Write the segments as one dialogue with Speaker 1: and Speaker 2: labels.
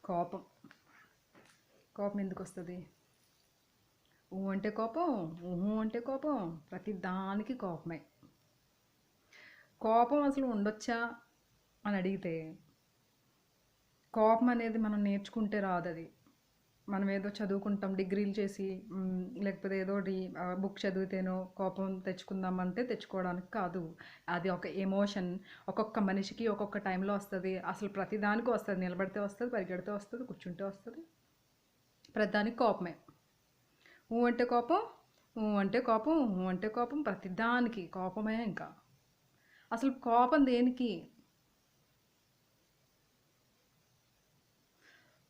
Speaker 1: కోపం. కోపం ఎందుకు వస్తుంది? ఊ అంటే కోపం, ఊహు అంటే కోపం, ప్రతి దానికి కోపమే. కోపం అసలు ఉండొచ్చా అని అడిగితే, కోపం అనేది మనం నేర్చుకుంటే రాదు. అది మనం ఏదో చదువుకుంటాం డిగ్రీలు చేసి, లేకపోతే ఏదో బుక్ చదివితేనో కోపం తెచ్చుకుందామంటే తెచ్చుకోవడానికి కాదు. అది ఒక ఎమోషన్. ఒక్కొక్క మనిషికి ఒక్కొక్క టైంలో వస్తుంది. అసలు ప్రతిదానికి వస్తుంది. నిలబడితే వస్తుంది, పరిగెడితే వస్తుంది, కూర్చుంటే వస్తుంది. ప్రతిదానికి కోపమే. ఊ అంటే కోపం, ఊ అంటే కోపం, ఊ అంటే కోపం, ప్రతిదానికి కోపమే. ఇంకా అసలు కోపం దేనికి?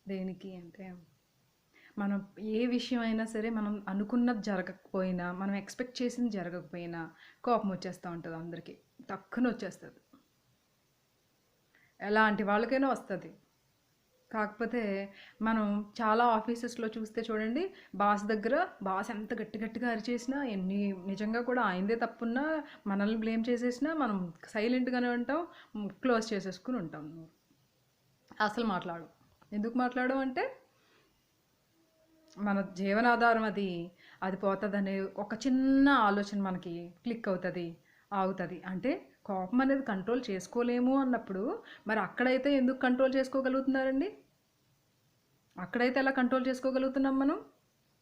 Speaker 1: దేనికి అంటే, మనం ఏ విషయం అయినా సరే మనం అనుకున్నది జరగకపోయినా, మనం ఎక్స్పెక్ట్ చేసింది జరగకపోయినా కోపం వచ్చేస్తూ ఉంటుంది. అందరికీ టక్కున వచ్చేస్తుంది. ఎలాంటి వాళ్ళకైనా వస్తుంది. కాకపోతే మనం చాలా ఆఫీసెస్లో చూస్తే చూడండి, బాస్ ఎంత గట్టి గట్టిగా అరిచేసినా, ఎన్ని నిజంగా కూడా ఆయనదే తప్పున్నా, మనల్ని బ్లేమ్ చేసేసినా మనం సైలెంట్గానే ఉంటాం, క్లోజ్ చేసేసుకుని ఉంటాం. అసలు మాట్లాడు. ఎందుకు మాట్లాడడం అంటే, మన జీవనాధారం అది పోతుందనే ఒక చిన్న ఆలోచన మనకి క్లిక్ అవుతుంది, ఆగుతుంది. అంటే కోపం అనేది కంట్రోల్ చేసుకోలేము అన్నప్పుడు, మరి అక్కడైతే ఎందుకు కంట్రోల్ చేసుకోగలుగుతున్నారండి? అక్కడైతే ఎలా కంట్రోల్ చేసుకోగలుగుతున్నాం మనం?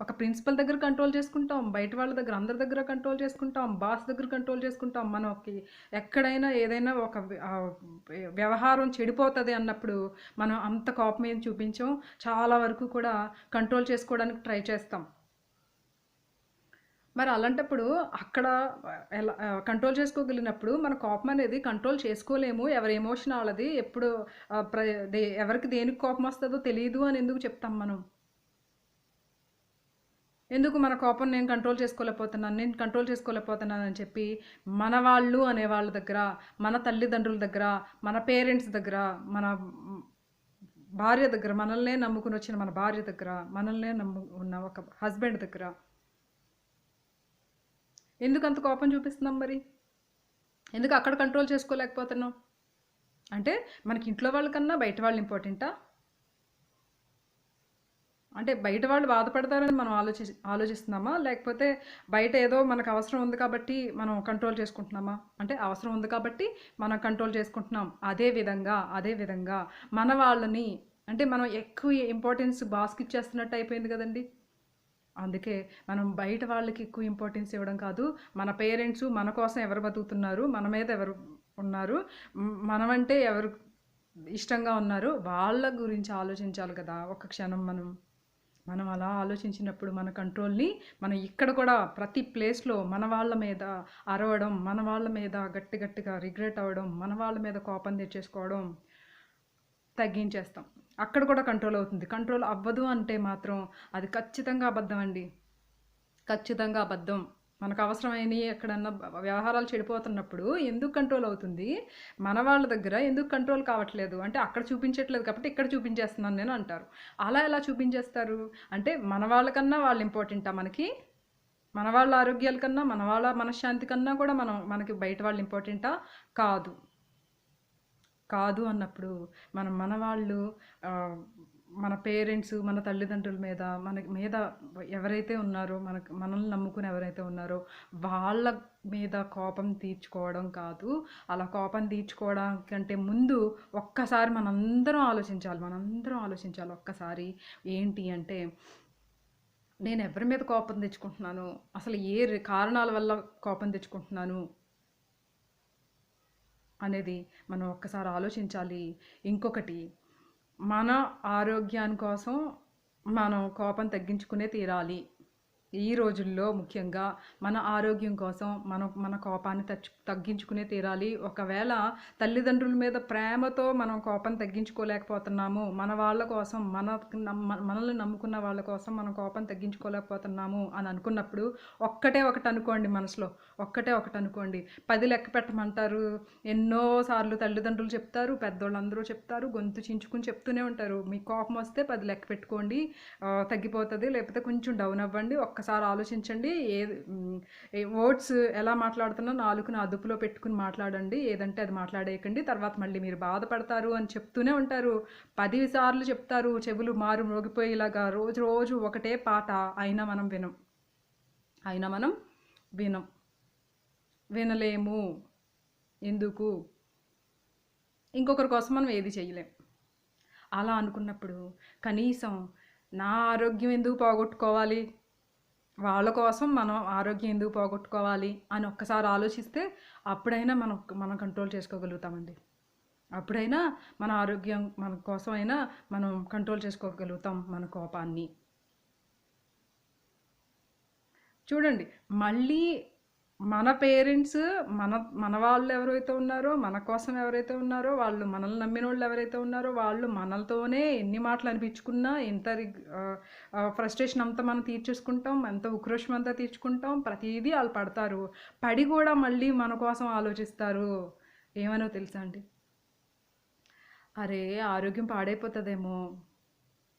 Speaker 1: ఒక ప్రిన్సిపల్ దగ్గర కంట్రోల్ చేసుకుంటాం, బయట వాళ్ళ దగ్గర అందరి దగ్గర కంట్రోల్ చేసుకుంటాం, బాస్ దగ్గర కంట్రోల్ చేసుకుంటాం. మనకి ఎక్కడైనా ఏదైనా ఒక వ్యవహారం చెడిపోతుంది అన్నప్పుడు మనం అంత కోపం ఏం చూపించాం. చాలా వరకు కూడా కంట్రోల్ చేసుకోవడానికి ట్రై చేస్తాం. మరి అలాంటప్పుడు అక్కడ ఎలా కంట్రోల్ చేసుకోగలిగినప్పుడు మన కోపం అనేది కంట్రోల్ చేసుకోలేము, ఎవరి ఎమోషన్ వాళ్ళది, ఎప్పుడు ఎవరికి దేనికి కోపం వస్తుందో తెలియదు అని ఎందుకు చెప్తాం మనం? ఎందుకు మన కోపం నేను కంట్రోల్ చేసుకోలేకపోతున్నాను అని చెప్పి మన వాళ్ళు అనే వాళ్ళ దగ్గర, మన తల్లిదండ్రుల దగ్గర, మన పేరెంట్స్ దగ్గర, మన భార్య దగ్గర, మనల్నే నమ్ముకుని వచ్చిన మన భార్య దగ్గర, మనల్నే ఉన్న ఒక హస్బెండ్ దగ్గర ఎందుకు అంత కోపం చూపిస్తున్నాం? మరి ఎందుకు అక్కడ కంట్రోల్ చేసుకోలేకపోతున్నాం? అంటే మనకి ఇంట్లో వాళ్ళకన్నా బయట వాళ్ళు ఇంపార్టెంటా? అంటే బయట వాళ్ళు బాధపడతారని మనం ఆలోచిస్తున్నామా? లేకపోతే బయట ఏదో మనకు అవసరం ఉంది కాబట్టి మనం కంట్రోల్ చేసుకుంటున్నామా? అంటే అవసరం ఉంది కాబట్టి మనం కంట్రోల్ చేసుకుంటున్నాం. అదే విధంగా మన వాళ్ళని, అంటే మనం ఎక్కువ ఇంపార్టెన్స్ బాస్కి ఇచ్చేస్తున్నట్టు అయిపోయింది కదండి. అందుకే మనం బయట వాళ్ళకి ఎక్కువ ఇంపార్టెన్స్ ఇవ్వడం కాదు, మన పేరెంట్స్ మన కోసం ఎవరు బతుకుతున్నారు, మన మీద ఎవరు ఉన్నారు, మనమంటే ఎవరు ఇష్టంగా ఉన్నారు, వాళ్ళ గురించి ఆలోచించాలి కదా ఒక క్షణం. మనం అలా ఆలోచించినప్పుడు మన కంట్రోల్ని మనం ఇక్కడ కూడా ప్రతి ప్లేస్లో మన వాళ్ళ మీద అరవడం, మన వాళ్ళ మీద గట్టిగా రిగ్రెట్ అవ్వడం, మన వాళ్ళ మీద కోపం తెచ్చేసుకోవడం తగ్గించేస్తాం. అక్కడ కూడా కంట్రోల్ అవుతుంది. కంట్రోల్ అవ్వదు అంటే మాత్రం అది ఖచ్చితంగా అబద్ధం అండి. ఖచ్చితంగా అబద్ధం. మనకు అవసరమైనవి ఎక్కడన్నా వ్యవహారాలు చెడిపోతున్నప్పుడు ఎందుకు కంట్రోల్ అవుతుంది? మన వాళ్ళ దగ్గర ఎందుకు కంట్రోల్ కావట్లేదు అంటే, అక్కడ చూపించట్లేదు కాబట్టి ఇక్కడ చూపించేస్తున్నాను నేను అంటారు. అలా ఎలా చూపించేస్తారు? అంటే మన వాళ్ళకన్నా వాళ్ళు ఇంపార్టెంటా మనకి? మన వాళ్ళ ఆరోగ్యాల కన్నా, మన వాళ్ళ మనశ్శాంతి కన్నా కూడా మనకి బయట వాళ్ళు ఇంపార్టెంటా? కాదు. కాదు అన్నప్పుడు మన వాళ్ళు, మన పేరెంట్స్, మన తల్లిదండ్రుల మీద, మన మీద ఎవరైతే ఉన్నారో, మనల్ని నమ్ముకుని ఎవరైతే ఉన్నారో వాళ్ళ మీద కోపం తీర్చుకోవడం కాదు. అలా కోపం తీర్చుకోవడం కంటే ముందు ఒక్కసారి మనందరం ఆలోచించాలి. ఒక్కసారి ఏంటి అంటే, నేను ఎవరి మీద కోపం తెచ్చుకుంటున్నాను, అసలు ఏ కారణాల వల్ల కోపం తెచ్చుకుంటున్నాను అనేది మనం ఒక్కసారి ఆలోచించాలి. ఇంకొకటి, మన ఆరోగ్యాని కోసం మనం కోపం తగ్గించుకునే తీరాలి. ఈ రోజుల్లో ముఖ్యంగా మన ఆరోగ్యం కోసం మన కోపాన్ని తగ్గించుకునే తీరాలి. ఒకవేళ తల్లిదండ్రుల మీద ప్రేమతో మనం కోపం తగ్గించుకోలేకపోతున్నాము, మన వాళ్ళ కోసం, మనల్ని నమ్ముకున్న వాళ్ళ కోసం మనం కోపం తగ్గించుకోలేకపోతున్నాము అని అనుకున్నప్పుడు ఒకటి అనుకోండి మనసులో. ఒక్కటే ఒకటి అనుకోండి. 10 లెక్క పెట్టమంటారు. ఎన్నోసార్లు తల్లిదండ్రులు చెప్తారు, పెద్దోళ్ళందరూ చెప్తారు, గొంతు చించుకుని చెప్తూనే ఉంటారు. మీకు కోపం వస్తే 10 లెక్క పెట్టుకోండి, తగ్గిపోతుంది. లేకపోతే కొంచెం డౌన్ అవ్వండి, ఒక్కసారి ఒక్కసారి ఆలోచించండి. వర్డ్స్ ఎలా మాట్లాడుతున్నా నాలుకను అదుపులో పెట్టుకుని మాట్లాడండి. ఏదంటే అది మాట్లాడేయకండి. తర్వాత మళ్ళీ మీరు బాధపడతారు అని చెప్తూనే ఉంటారు. 10 సార్లు చెప్తారు, చెవులు మారు మ్రోగిపోయేలాగా రోజు రోజు ఒకటే పాట. అయినా మనం వినం. వినలేము. ఎందుకు? ఇంకొకరి కోసం మనం ఏది చేయలేం. అలా అనుకున్నప్పుడు కనీసం నా ఆరోగ్యం ఎందుకు పోగొట్టుకోవాలి, వాళ్ళ కోసం మనం ఆరోగ్యం ఎందుకు పోగొట్టుకోవాలి అని ఒక్కసారి ఆలోచిస్తే అప్పుడైనా మనం కంట్రోల్ చేసుకోగలుగుతామండి. అప్పుడైనా మన ఆరోగ్యం మన కోసమైనా మనం కంట్రోల్ చేసుకోగలుగుతాం మన కోపాన్ని. చూడండి, మళ్ళీ మన పేరెంట్స్, మన వాళ్ళు ఎవరైతే ఉన్నారో, మన కోసం ఎవరైతే ఉన్నారో, వాళ్ళు మనల్ని నమ్మిన వాళ్ళు ఎవరైతే ఉన్నారో, వాళ్ళు మనలతోనే ఎన్ని మాటలు అనిపించుకున్నా, ఎంత ఫ్రస్ట్రేషన్ అంతా మనం తీర్చేసుకుంటాం, ఎంత ఉక్రోషం అంతా తీర్చుకుంటాం, ప్రతిదీ వాళ్ళు పడతారు. పడి కూడా మళ్ళీ మన కోసం ఆలోచిస్తారు. ఏమనో తెలుసా అండి? అరే, ఆరోగ్యం పాడైపోతుందేమో,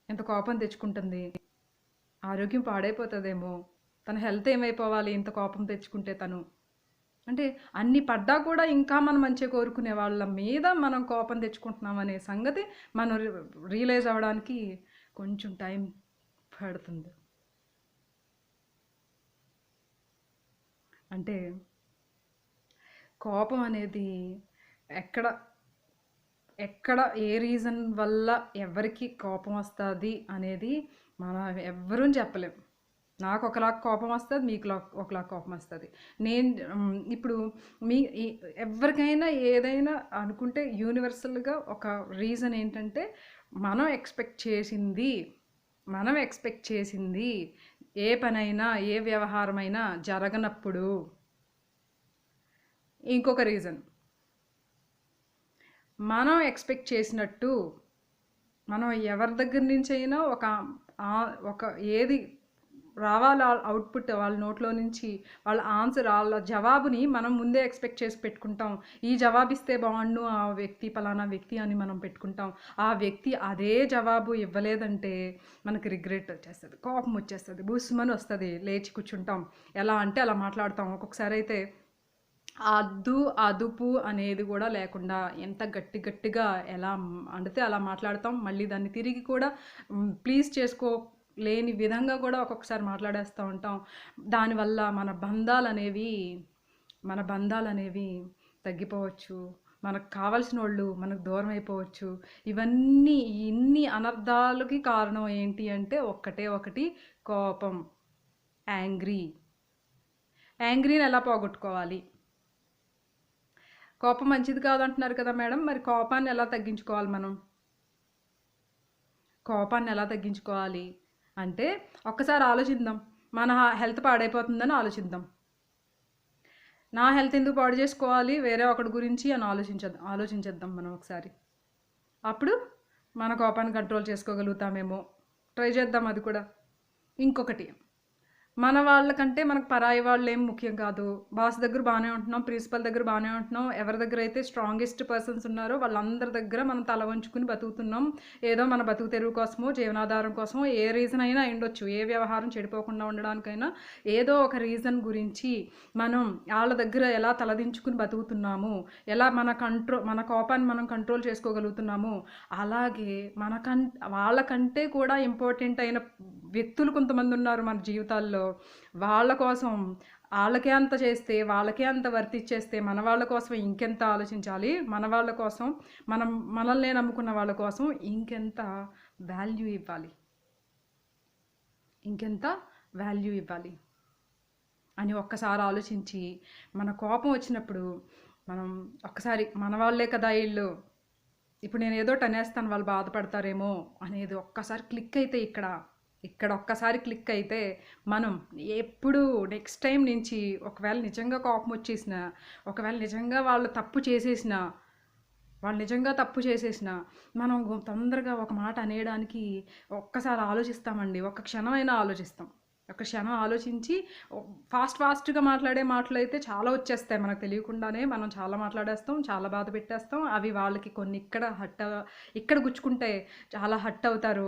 Speaker 1: ఎంత కోపం తెచ్చుకుంటుంది, ఆరోగ్యం పాడైపోతుందేమో, తన హెల్త్ ఏమైపోవాలి ఇంత కోపం తెచ్చుకుంటే తను. అంటే అన్ని పడ్డా కూడా ఇంకా మనం మంచిగా కోరుకునే వాళ్ళ మీద మనం కోపం తెచ్చుకుంటున్నాం అనే సంగతి మనం రియలైజ్ అవ్వడానికి కొంచెం టైం పడుతుంది. అంటే కోపం అనేది ఎక్కడ ఏ రీజన్ వల్ల ఎవరికి కోపం వస్తుంది అనేది మనం ఎవ్వరూ చెప్పలేం. నాకు ఒకలాగా కోపం వస్తుంది, మీకు ఒకలాగా కోపం వస్తుంది. నేను ఇప్పుడు ఎవరికైనా ఏదైనా అనుకుంటే యూనివర్సల్గా ఒక రీజన్ ఏంటంటే మనం ఎక్స్పెక్ట్ చేసింది ఏ పనైనా ఏ వ్యవహారమైనా జరగనప్పుడు. ఇంకొక రీజన్, మనం ఎక్స్పెక్ట్ చేసినట్టు మనం ఎవరి దగ్గర నుంచి అయినా ఒక ఏది రావాలి అవుట్పుట్ వాళ్ళ నోట్లో నుంచి, వాళ్ళ ఆన్సర్, వాళ్ళ జవాబుని మనం ముందే ఎక్స్పెక్ట్ చేసి పెట్టుకుంటాం. ఈ జవాబు ఇస్తే బాగుండు ఆ వ్యక్తి, పలానా వ్యక్తి అని మనం పెట్టుకుంటాం. ఆ వ్యక్తి అదే జవాబు ఇవ్వలేదంటే మనకి రిగ్రెట్ వచ్చేస్తుంది, కోపం వచ్చేస్తుంది, బుస్మని వస్తుంది, లేచి కూర్చుంటాం. ఎలా అంటే అలా మాట్లాడతాం. ఒక్కొక్కసారి అయితే అదుపు అనేది కూడా లేకుండా ఎంత గట్టిగా ఎలా అంటే అలా మాట్లాడతాం. మళ్ళీ దాన్ని తిరిగి కూడా ప్లీజ్ లేని విధంగా కూడా ఒక్కొక్కసారి మాట్లాడేస్తూ ఉంటాం. దానివల్ల మన బంధాలు అనేవి తగ్గిపోవచ్చు, మనకు కావాల్సిన వాళ్ళు మనకు దూరం అయిపోవచ్చు. ఇన్ని అనర్థాలకి కారణం ఏంటి అంటే ఒకటి కోపం. యాంగ్రీని ఎలా పోగొట్టుకోవాలి? కోపం మంచిది కాదంటున్నారు కదా మేడం, మరి కోపాన్ని ఎలా తగ్గించుకోవాలి అంటే ఒక్కసారి ఆలోచిద్దాం. మన హెల్త్ పాడైపోతుందని ఆలోచిద్దాం. నా హెల్త్ ఎందుకు పాడు చేసుకోవాలి వేరే ఒకటి గురించి అని ఆలోచించేద్దాం మనం ఒకసారి. అప్పుడు మన కోపాన్ని కంట్రోల్ చేసుకోగలుగుతామేమో. ట్రై చేద్దాం అది కూడా. ఇంకొకటి, మన వాళ్ళకంటే మనకు పరాయి వాళ్ళు ఏం ముఖ్యం కాదు. బాస్ దగ్గర బాగానే ఉంటున్నాం, ప్రిన్సిపల్ దగ్గర బాగానే ఉంటున్నాం, ఎవరి దగ్గర అయితే స్ట్రాంగెస్ట్ పర్సన్స్ ఉన్నారో వాళ్ళందరి దగ్గర మనం తల వంచుకుని బతుకుతున్నాం. ఏదో మన బతుకు తెరువు కోసమో, జీవనాధారం కోసమో, ఏ రీజన్ అయినా ఉండొచ్చు. ఏ వ్యవహారం చెడిపోకుండా ఉండడానికైనా ఏదో ఒక రీజన్ గురించి మనం వాళ్ళ దగ్గర ఎలా తలదించుకుని బతుకుతున్నాము, ఎలా మన కోపాన్ని మనం కంట్రోల్ చేసుకోగలుగుతున్నాము. అలాగే వాళ్ళకంటే కూడా ఇంపార్టెంట్ అయిన వ్యక్తులు కొంతమంది ఉన్నారు మన జీవితాల్లో. వాళ్ళ కోసం వాళ్ళకే అంత చేస్తే, వాళ్ళకే అంత వర్తిచ్చేస్తే మన వాళ్ళ కోసం ఇంకెంత ఆలోచించాలి. మన వాళ్ళ కోసం, మనల్నే నమ్ముకున్న వాళ్ళ కోసం ఇంకెంత వాల్యూ ఇవ్వాలి అని ఒక్కసారి ఆలోచించి, మన కోపం వచ్చినప్పుడు మనం ఒక్కసారి మన వాళ్ళే కదా వీళ్ళు, ఇప్పుడు నేను ఏదో అనేస్తాను వాళ్ళు బాధపడతారేమో అనేది ఒక్కసారి క్లిక్ అయితే ఇక్కడ ఒక్కసారి క్లిక్ అయితే మనం ఎప్పుడు నెక్స్ట్ టైం నుంచి ఒకవేళ నిజంగా కోపం వచ్చేసినా, ఒకవేళ నిజంగా వాళ్ళు నిజంగా తప్పు చేసేసిన మనం తొందరగా ఒక మాట అనేయడానికి ఒక్కసారి ఆలోచిస్తామండి. ఒక క్షణమైనా ఆలోచిస్తాం. ఒక క్షణం ఆలోచించి ఫాస్ట్‌గా మాట్లాడే మాటలైతే చాలా వచ్చేస్తాయి. మనకు తెలియకుండానే మనం చాలా మాట్లాడేస్తాం. చాలా బాధ పెట్టేస్తాం. అవి వాళ్ళకి కొన్ని ఇక్కడ గుచ్చుకుంటాయి. చాలా హర్ట్ అవుతారు.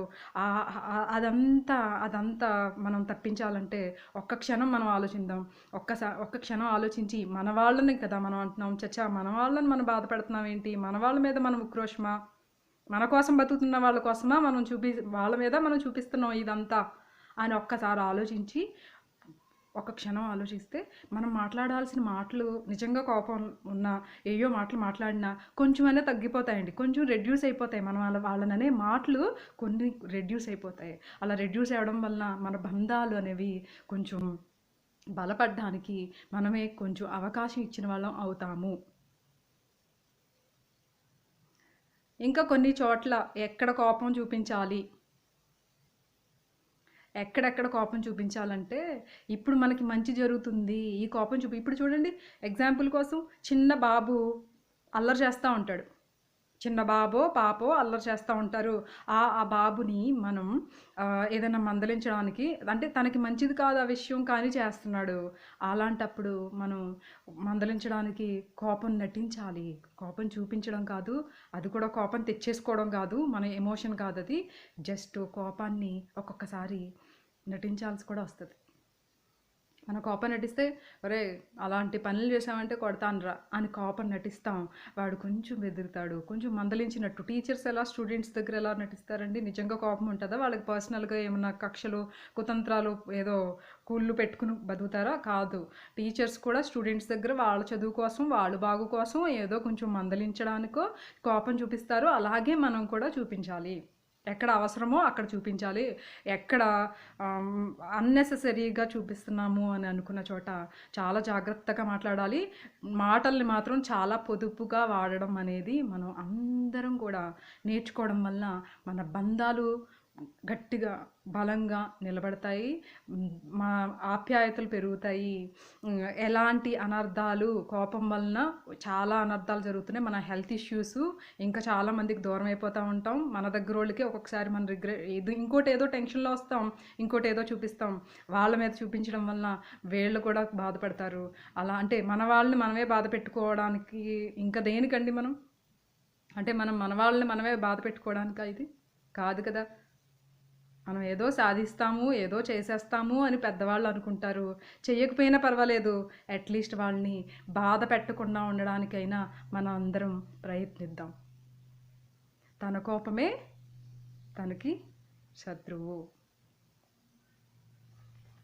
Speaker 1: అదంతా మనం తప్పించాలంటే ఒక్క క్షణం మనం ఆలోచిద్దాం. ఒక్క క్షణం ఆలోచించి మన వాళ్ళని కదా మనం అంటున్నాం. ఛ! మన వాళ్ళని మనం బాధ పెడుతున్నాం ఏంటి? మన వాళ్ళ మీద మనం ఉక్రోషమా? మన కోసం బతుకుతున్న వాళ్ళ కోసమా వాళ్ళ మీద మనం చూపిస్తున్నాం ఇదంతా అని ఒక్కసారి ఆలోచించి ఒక క్షణం ఆలోచిస్తే మనం మాట్లాడాల్సిన మాటలు నిజంగా కోపం ఉన్నా ఏయో మాటలు మాట్లాడినా కొంచెమైనా తగ్గిపోతాయండి. కొంచెం రెడ్యూస్ అయిపోతాయి. మనం వాళ్ళననే మాటలు కొన్ని రెడ్యూస్ అయిపోతాయి. అలా రెడ్యూస్ అవ్వడం వలన మన బంధాలు అనేవి కొంచెం బలపడడానికి మనమే కొంచెం అవకాశం ఇచ్చిన వాళ్ళం అవుతాము. ఇంకా కొన్ని చోట్ల ఎక్కడ కోపం చూపించాలి, ఎక్కడెక్కడ కోపం చూపించాలంటే ఇప్పుడు మనకి మంచి జరుగుతుంది ఈ కోపం ఇప్పుడు చూడండి, ఎగ్జాంపుల్ కోసం చిన్న బాబు అల్లరి చేస్తూ ఉంటాడు. చిన్న బాబో పాపో అల్లరి చేస్తూ ఉంటారు. ఆ బాబుని మనం ఏదైనా మందలించడానికి, అంటే తనకి మంచిది కాదు ఆ విషయం కానీ చేస్తున్నాడు. అలాంటప్పుడు మనం మందలించడానికి కోపం నటించాలి. కోపం చూపించడం కాదు, అది కూడా కోపం తెచ్చేసుకోవడం కాదు, మన ఎమోషన్ కాదు అది. జస్ట్ కోపాన్ని ఒక్కొక్కసారి నటించాల్సి కూడా వస్తుంది. మన కోపం నటిస్తే ఒరే అలాంటి పనులు చేసామంటే కొడతానురా అని కోపం నటిస్తాం. వాడు కొంచెం బెదురుతాడు, కొంచెం మందలించినట్టు. టీచర్స్ ఎలా స్టూడెంట్స్ దగ్గర ఎలా నటిస్తారండి? నిజంగా కోపం ఉంటుందా వాళ్ళకి? పర్సనల్గా ఏమన్నా కక్షలు కుతంత్రాలు ఏదో కూళ్ళు పెట్టుకుని బతుకుతారా? కాదు. టీచర్స్ కూడా స్టూడెంట్స్ దగ్గర వాళ్ళ చదువు కోసం వాళ్ళ బాగు కోసం ఏదో కొంచెం మందలించడానికో కోపం చూపిస్తారు. అలాగే మనం కూడా చూపించాలి. ఎక్కడ అవసరమో అక్కడ చూపించాలి. ఎక్కడ అన్నెసెసరీగా చూపిస్తున్నాము అని అనుకున్న చోట చాలా జాగ్రత్తగా మాట్లాడాలి. మాటల్ని మాత్రం చాలా పొదుపుగా వాడడం అనేది మనం అందరం కూడా నేర్చుకోవడం వల్ల మన బంధాలు గట్టిగా బలంగా నిలబడతాయి. మా ఆప్యాయతలు పెరుగుతాయి. ఎలాంటి అనర్థాలు కోపం వలన చాలా అనర్థాలు జరుగుతున్నాయి. మన హెల్త్ ఇష్యూస్ ఇంకా చాలామందికి దూరం అయిపోతూ ఉంటాం. మన దగ్గర వాళ్ళకి ఒక్కొక్కసారి మన ఇంకోటి ఏదో టెన్షన్లో వస్తాం, ఇంకోటి ఏదో చూపిస్తాం. వాళ్ళ మీద చూపించడం వలన వీళ్ళు కూడా బాధపడతారు. అలా అంటే మన వాళ్ళని మనమే బాధ పెట్టుకోవడానికి ఇంకా దేనికండి మనం? అంటే మనం మన వాళ్ళని మనమే బాధ పెట్టుకోవడానికా ఇది? కాదు కదా. మనం ఏదో సాధిస్తాము, ఏదో చేసేస్తాము అని పెద్దవాళ్ళు అనుకుంటారు. చెయ్యకపోయినా పర్వాలేదు, అట్లీస్ట్ వాళ్ళని బాధ పెట్టకుండా ఉండడానికైనా మనం అందరం ప్రయత్నిద్దాం. తన కోపమే తనకి శత్రువు.